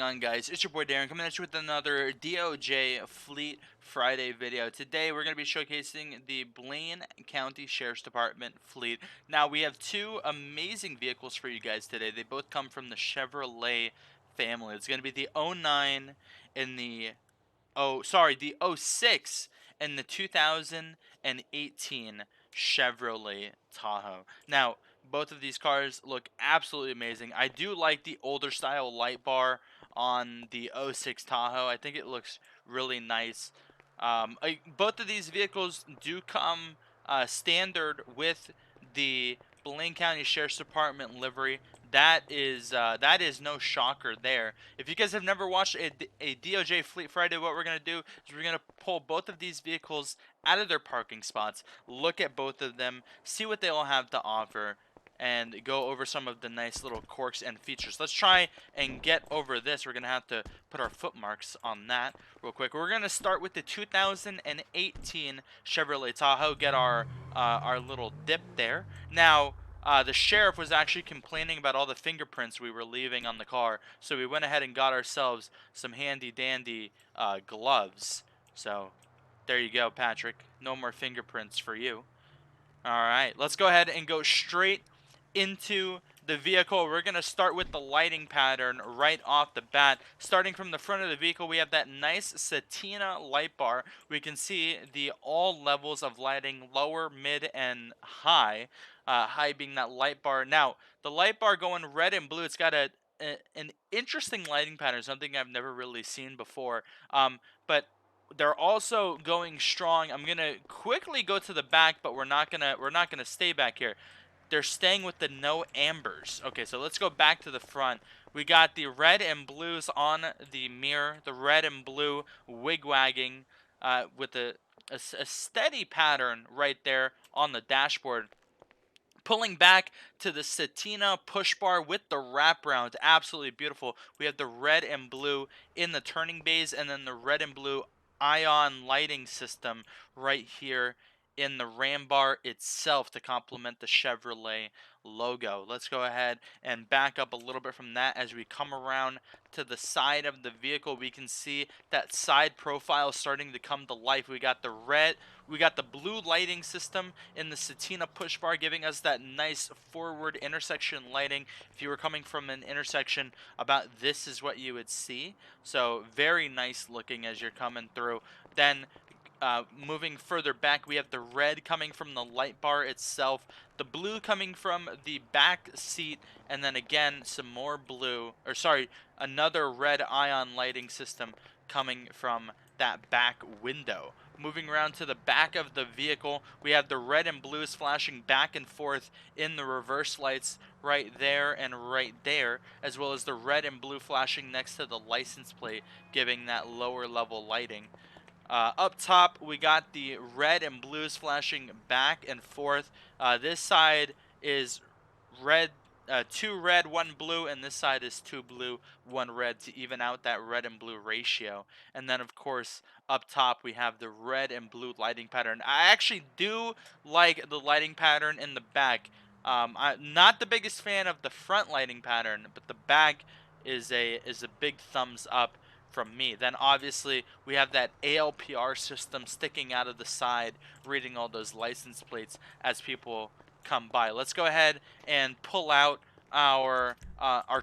on, guys? It's your boy Darren coming at you with another DOJ Fleet Friday video. Today we're going to be showcasing the Blaine County Sheriff's Department fleet. Now we have two amazing vehicles for you guys today. They both come from the Chevrolet family. It's going to be the '09 and the the '06 and the 2018 Chevrolet Tahoe. Now, both of these cars look absolutely amazing. I do like the older style light bar on the '06 Tahoe. I think it looks really nice. Both of these vehicles do come standard with the Blaine County Sheriff's Department livery. That is no shocker there. If you guys have never watched a DOJ Fleet Friday, what we're gonna do is we're gonna pull both of these vehicles out of their parking spots, look at both of them, see what they all have to offer, and go over some of the nice little quirks and features. Let's try and get over this. We're gonna have to put our foot marks on that real quick. We're gonna start with the 2018 Chevrolet Tahoe. Get our little dip there. Now, the sheriff was actually complaining about all the fingerprints we were leaving on the car, so we went ahead and got ourselves some handy dandy gloves. So there you go, Patrick. No more fingerprints for you. Alright, let's go ahead and go straight into the vehicle. We're going to start with the lighting pattern right off the bat. Starting from the front of the vehicle, we have that nice Satina light bar. We can see the all levels of lighting, lower, mid, and high. High being that light bar. Now, the light bar going red and blue, it's got an interesting lighting pattern, something I've never really seen before. But they're also going strong. I'm gonna quickly go to the back, but we're not gonna stay back here. They're staying with the no ambers. Okay, so let's go back to the front. We got the red and blues on the mirror, the red and blue wig-wagging with a steady pattern right there on the dashboard. Pulling back to the Satina push bar with the wraparound, absolutely beautiful. We have the red and blue in the turning bays, and then the red and blue ion lighting system right here in the ram bar itself to complement the Chevrolet logo. Let's go ahead and back up a little bit from that. As we come around to the side of the vehicle, we can see that side profile starting to come to life. We got the blue lighting system in the Satina push bar, giving us that nice forward intersection lighting. If you were coming from an intersection, about this is what you would see. So very nice looking as you're coming through. Then moving further back, we have the red coming from the light bar itself, the blue coming from the back seat, and then again some more blue, or sorry, another red ion lighting system coming from that back window. Moving around to the back of the vehicle, we have the red and blues flashing back and forth in the reverse lights right there and right there, as well as the red and blue flashing next to the license plate, giving that lower level lighting. Up top, we got the red and blues flashing back and forth. This side is red, 2 red, 1 blue, and this side is 2 blue, 1 red to even out that red and blue ratio. And then, of course, up top, we have the red and blue lighting pattern. I actually do like the lighting pattern in the back. I'm not the biggest fan of the front lighting pattern, but the back is a big thumbs up from me. Then obviously we have that ALPR system sticking out of the side, reading all those license plates as people come by. Let's go ahead and pull out our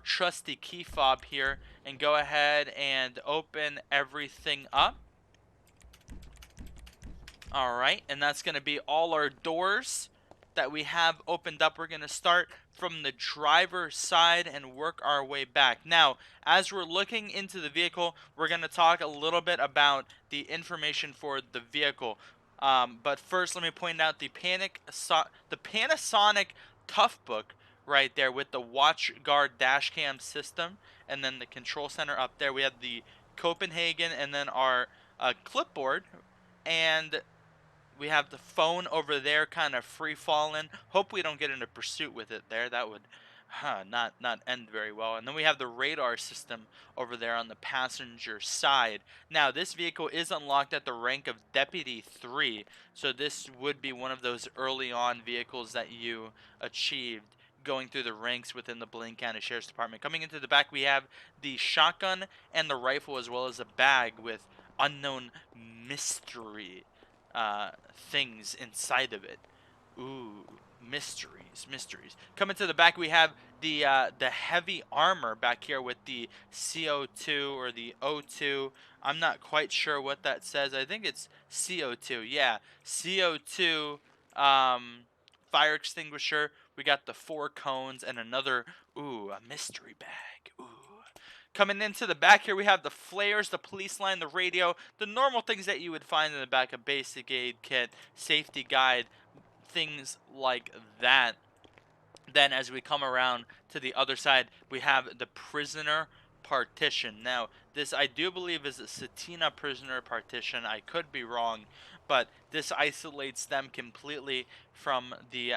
trusty key fob here and go ahead and open everything up. All right, and that's going to be all our doors that we have opened up. We're going to start from the driver's side and work our way back. Now, as we're looking into the vehicle, we're going to talk a little bit about the information for the vehicle. But first, let me point out the Panasonic Toughbook right there with the watch guard dash cam system, and then the control center up there. We have the Copenhagen, and then our clipboard, and we have the phone over there kind of free falling. Hope we don't get into pursuit with it there. That would not end very well. And then we have the radar system over there on the passenger side. Now, this vehicle is unlocked at the rank of Deputy 3. So this would be one of those early on vehicles that you achieved going through the ranks within the Blaine County Sheriff's Department. Coming into the back, we have the shotgun and the rifle, as well as a bag with unknown mystery things inside of it. Ooh, mysteries, mysteries. Coming to the back, we have the heavy armor back here with the CO2 or the O2. I'm not quite sure what that says. I think it's CO2. Yeah, CO2 fire extinguisher. We got the 4 cones and another, ooh, a mystery bag. Ooh. Coming into the back here, we have the flares, the police line, the radio, the normal things that you would find in the back, a basic aid kit, safety guide, things like that. Then as we come around to the other side, we have the prisoner partition. Now, this I do believe is a Satina prisoner partition. I could be wrong, but this isolates them completely from the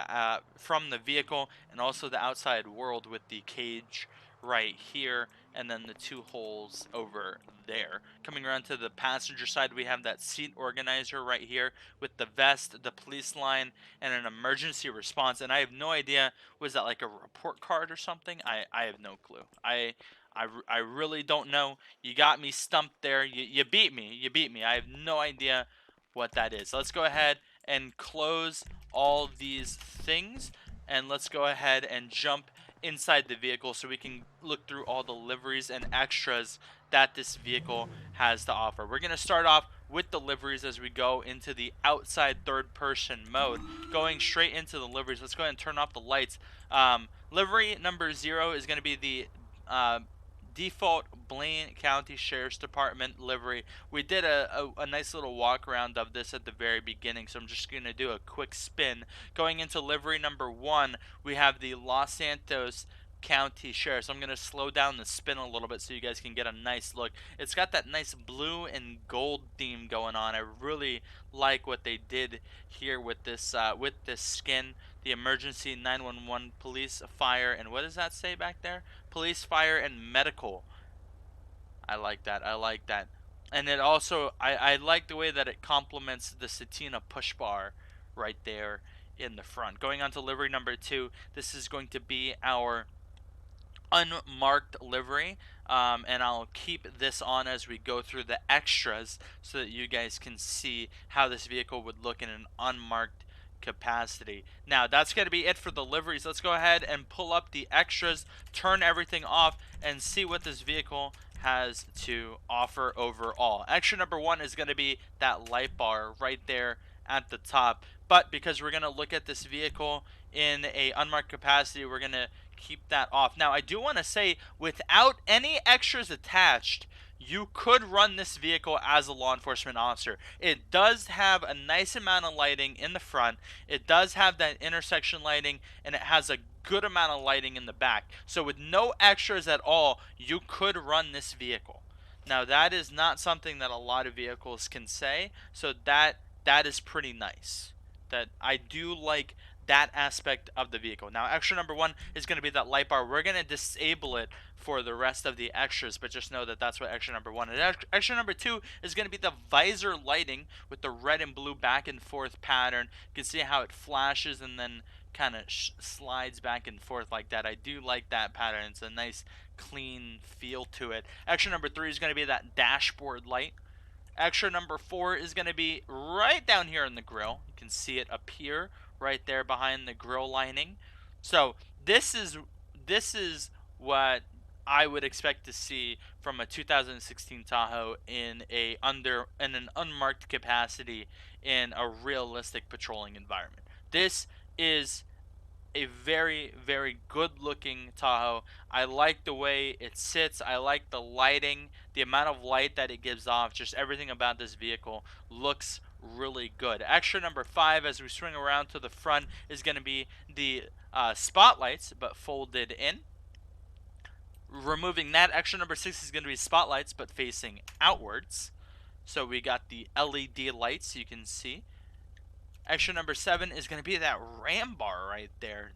vehicle and also the outside world with the cage right here and then the 2 holes over there. Coming around to the passenger side, we have that seat organizer right here with the vest, the police line, and an emergency response. And I have no idea, was that like a report card or something? I have no clue. I really don't know. You got me stumped there. You beat me. You beat me. I have no idea what that is. So let's go ahead and close all these things. And let's go ahead and jump inside the vehicle so we can look through all the liveries and extras that this vehicle has to offer. We're going to start off with the liveries as we go into the outside third person mode. Going straight into the liveries, let's go ahead and turn off the lights. Livery number 0 is going to be the default Blaine County Sheriff's Department livery. We did a nice little walk around of this at the very beginning, so I'm just going to do a quick spin. Going into livery number 1, we have the Los Santos County Sheriff. So I'm going to slow down the spin a little bit so you guys can get a nice look. It's got that nice blue and gold theme going on. I really like what they did here with this skin. The emergency 911, police, fire, and what does that say back there? Police, fire, and medical. I like that. I like that. And it also, I like the way that it complements the Satina push bar right there in the front. Going on to livery number 2, this is going to be our unmarked livery, and I'll keep this on as we go through the extras so that you guys can see how this vehicle would look in an unmarked capacity. Now that's going to be it for the liveries. Let's go ahead and pull up the extras, turn everything off, and see what this vehicle has to offer overall. Extra number 1 is going to be that light bar right there at the top, but because we're going to look at this vehicle in a unmarked capacity, we're going to keep that off. Now I do want to say, without any extras attached, you could run this vehicle as a law enforcement officer. It does have a nice amount of lighting in the front, it does have that intersection lighting, and it has a good amount of lighting in the back. So with no extras at all, you could run this vehicle. Now that is not something that a lot of vehicles can say, so that is pretty nice. That I do like that aspect of the vehicle. Now, extra number 1 is going to be that light bar. We're going to disable it for the rest of the extras, but just know that that's what extra number 1 is. Extra number 2 is going to be the visor lighting with the red and blue back and forth pattern. You can see how it flashes and then kind of slides back and forth like that. I do like that pattern. It's a nice clean feel to it. Extra number 3 is going to be that dashboard light. Extra number 4 is going to be right down here in the grill. You can see it appear right there behind the grill lining. So this is what I would expect to see from a 2016 Tahoe in an unmarked capacity in a realistic patrolling environment. This is a very, very good looking Tahoe. I like the way it sits. I like the lighting, the amount of light that it gives off. Just everything about this vehicle looks really good. Extra number 5, as we swing around to the front, is going to be the spotlights, but folded in. Removing that, extra number 6 is going to be spotlights, but facing outwards. So we got the LED lights, you can see. Extra number 7 is going to be that ram bar right there,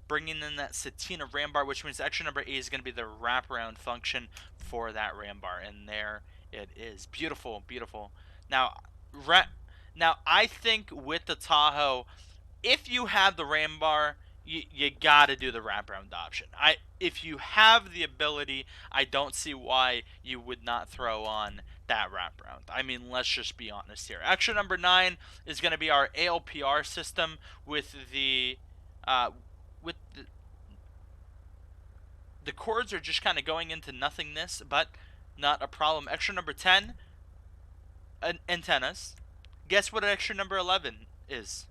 bringing in that Satina ram bar, which means extra number 8 is going to be the wraparound function for that ram bar, and there it is. Beautiful, beautiful. Now, now I think with the Tahoe, if you have the ram bar, you gotta do the wraparound option. If you have the ability, I don't see why you would not throw on that wraparound. I mean, let's just be honest here. Extra number 9 is going to be our ALPR system with the uh, with the cords are just kind of going into nothingness, but not a problem. Extra number 10, antennas. Guess what extra number 11 is?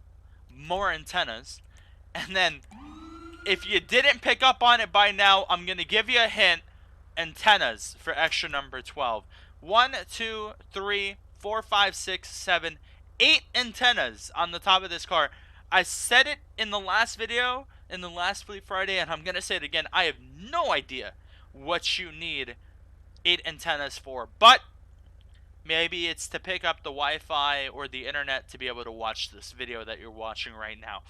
More antennas. And then, if you didn't pick up on it by now, I'm going to give you a hint. Antennas for extra number 12. 1, 2, 3, 4, 5, 6, 7, 8 antennas on the top of this car. I said it in the last video, in the last Fleet Friday, and I'm going to say it again. I have no idea what you need 8 antennas for, but maybe it's to pick up the Wi-Fi or the internet to be able to watch this video that you're watching right now.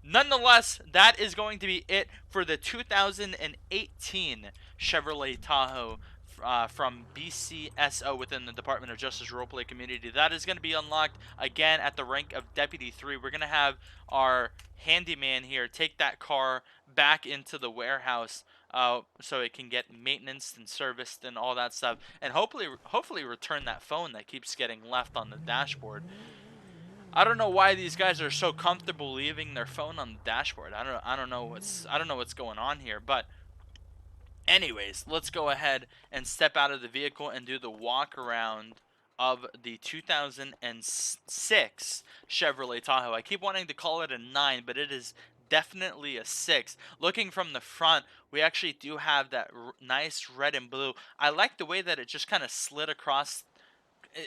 Nonetheless, that is going to be it for the 2018 Chevrolet Tahoe from BCSO within the Department of Justice Roleplay community. That is going to be unlocked again at the rank of Deputy 3. We're going to have our handyman here take that car back into the warehouse so it can get maintenance and serviced and all that stuff, and hopefully return that phone that keeps getting left on the dashboard. I don't know why these guys are so comfortable leaving their phone on the dashboard. I don't know what's going on here, but anyways, let's go ahead and step out of the vehicle and do the walk around of the 2006 Chevrolet Tahoe. I keep wanting to call it a 9, but it is definitely a 6. Looking from the front, we actually do have that nice red and blue. I like the way that it just kind of slid across.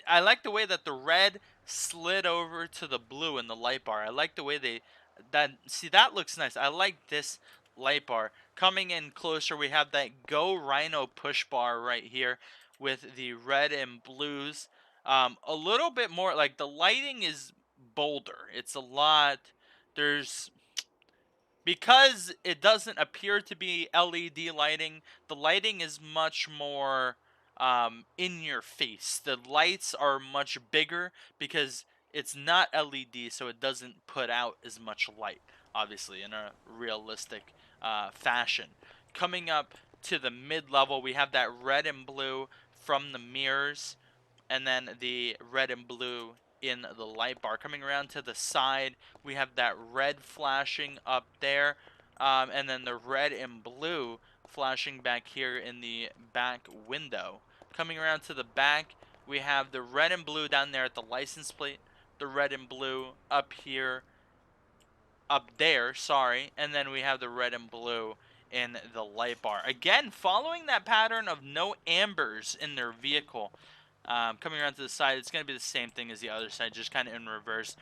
I like the way that the red slid over to the blue in the light bar. I like the way that looks nice. I like this light bar. Coming in closer, we have that Go Rhino push bar right here with the red and blues. A little bit more, like the lighting is bolder. It's a lot. There's Because it doesn't appear to be LED lighting, the lighting is much more in your face. The lights are much bigger because it's not LED, so it doesn't put out as much light, obviously, in a realistic fashion. Coming up to the mid-level, we have that red and blue from the mirrors, and then the red and blue in the light bar. Coming around to the side, we have that red flashing up there, and then the red and blue flashing back here in the back window. Coming around to the back, we have the red and blue down there at the license plate, the red and blue up there, sorry, and then we have the red and blue in the light bar. Again, following that pattern of no ambers in their vehicle. Coming around to the side, it's going to be the same thing as the other side, just kind of in reverse.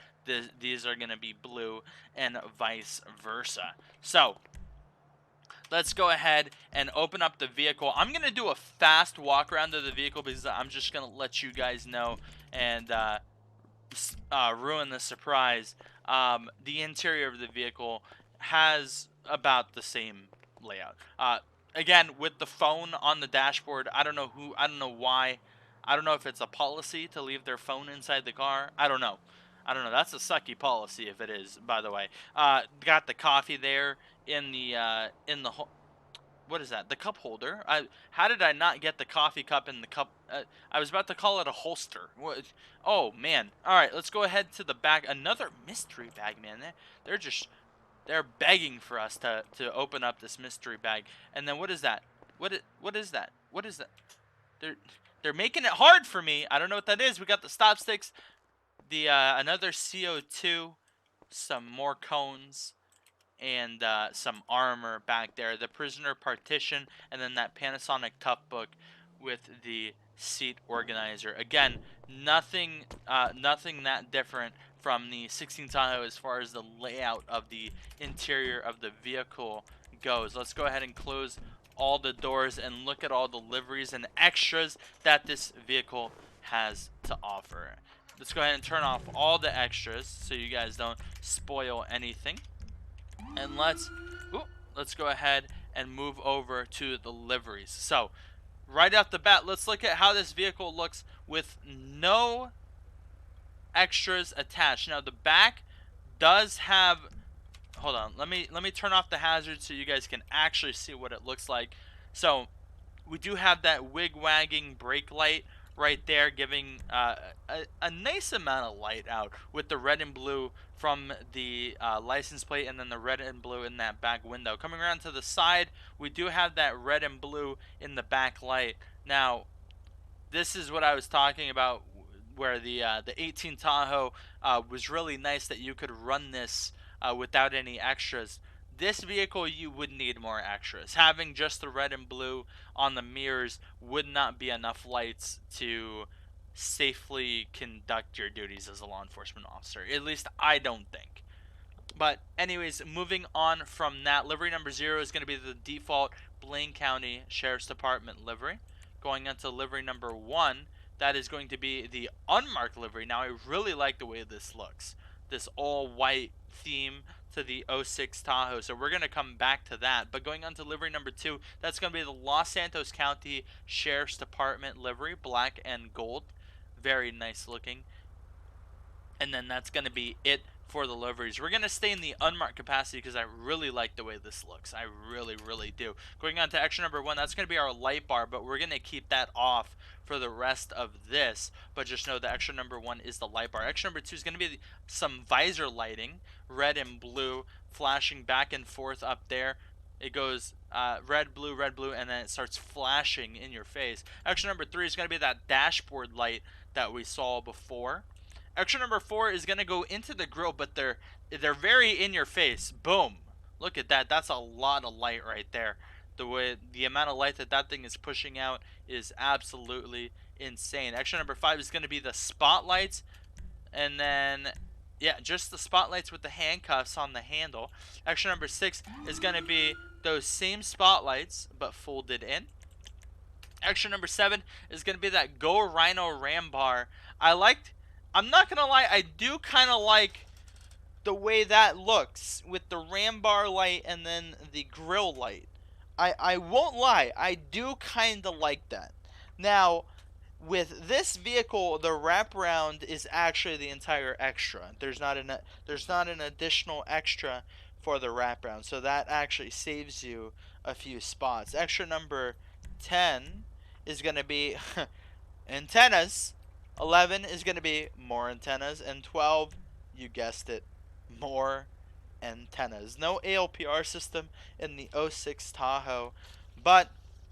These are going to be blue and vice versa. So, let's go ahead and open up the vehicle. I'm going to do a fast walk around of the vehicle because I'm just going to let you guys know and ruin the surprise. The interior of the vehicle has about the same layout. Again, with the phone on the dashboard, I don't know why. I don't know if it's a policy to leave their phone inside the car. I don't know. That's a sucky policy if it is, by the way. Got the coffee there in the what is that? The cup holder. How did I not get the coffee cup in the cup? I was about to call it a holster. What? Oh man. All right, let's go ahead to the back. Another mystery bag, man. They're begging for us to open up this mystery bag. And then what is that? What is that? What is that? They're making it hard for me. I don't know what that is. We got the stop sticks, the another CO2, some more cones, and some armor back there. The prisoner partition, and then that Panasonic Tough Book with the seat organizer. Again, nothing that different from the 16 Tahoe as far as the layout of the interior of the vehicle goes. Let's go ahead and close all the doors and look at all the liveries and extras that this vehicle has to offer. Let's go ahead and turn off all the extras so you guys don't spoil anything. And let's go ahead and move over to the liveries. So, right off the bat, let's look at how this vehicle looks with no extras attached. Now, the back does have hold on. Let me turn off the hazard so you guys can actually see what it looks like. So we do have that wig-wagging brake light right there, giving a nice amount of light out with the red and blue from the license plate, and then the red and blue in that back window. Coming around to the side, we do have that red and blue in the back light. Now, this is what I was talking about, where the 18 Tahoe was really nice that you could run this without any extras. This vehicle, you would need more extras. Having just the red and blue on the mirrors would not be enough lights to safely conduct your duties as a law enforcement officer. At least I don't think. But anyways, moving on from that, livery number 0 is going to be the default Blaine County Sheriff's Department livery. Going on to livery number 1, that is going to be the unmarked livery. Now, I really like the way this looks. This all-white theme to the '06 Tahoe. So we're going to come back to that. But going on to livery number 2, that's going to be the Los Santos County Sheriff's Department livery, black and gold. Very nice looking. And then that's going to be it for the liveries. We're going to stay in the unmarked capacity because I really like the way this looks. I really, really do. Going on to extra number 1, that's going to be our light bar, but we're going to keep that off for the rest of this. But just know the extra number 1 is the light bar. Extra number 2 is going to be some visor lighting, red and blue, flashing back and forth up there. It goes red, blue, and then it starts flashing in your face. Extra number 3 is going to be that dashboard light that we saw before. Extra number 4 is going to go into the grill, but they're very in your face. Boom. Look at that. That's a lot of light right there. The amount of light that that thing is pushing out is absolutely insane. Extra number 5 is going to be the spotlights, and then yeah, just the spotlights with the handcuffs on the handle. Extra number 6 is going to be those same spotlights but folded in. Extra number 7 is going to be that Go Rhino Ram bar. I'm not going to lie, I do kind of like the way that looks with the ram bar light and then the grill light. I won't lie, I do kind of like that. Now, with this vehicle, the wraparound is actually the entire extra. There's not an additional extra for the wraparound, so that actually saves you a few spots. Extra number 10 is going to be antennas. 11 is going to be more antennas, and 12, you guessed it, more antennas. No ALPR system in the '06 Tahoe, but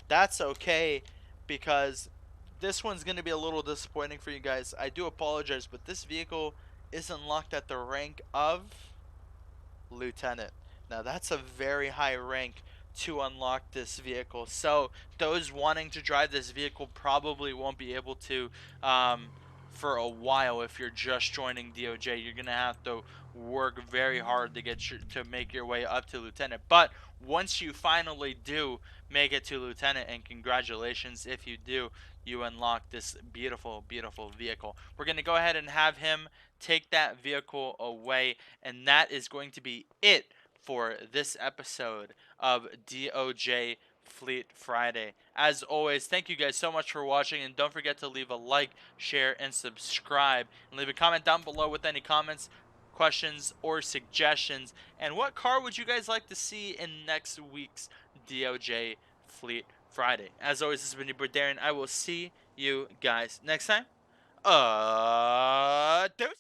that's okay because this one's going to be a little disappointing for you guys. I do apologize, but this vehicle is unlocked at the rank of lieutenant. Now that's a very high rank to unlock this vehicle. So those wanting to drive this vehicle probably won't be able to for a while. If you're just joining DOJ, you're gonna have to work very hard to to make your way up to lieutenant. But once you finally do make it to lieutenant, and congratulations if you do, you unlock this beautiful, beautiful vehicle. We're gonna go ahead and have him take that vehicle away, and that is going to be it for this episode of DOJ Fleet Friday. As always, thank you guys so much for watching, and don't forget to leave a like, share, and subscribe, and leave a comment down below with any comments, questions, or suggestions. And what car would you guys like to see in next week's DOJ Fleet Friday? As always, this has been your boy Darren. I will see you guys next time. Deuce.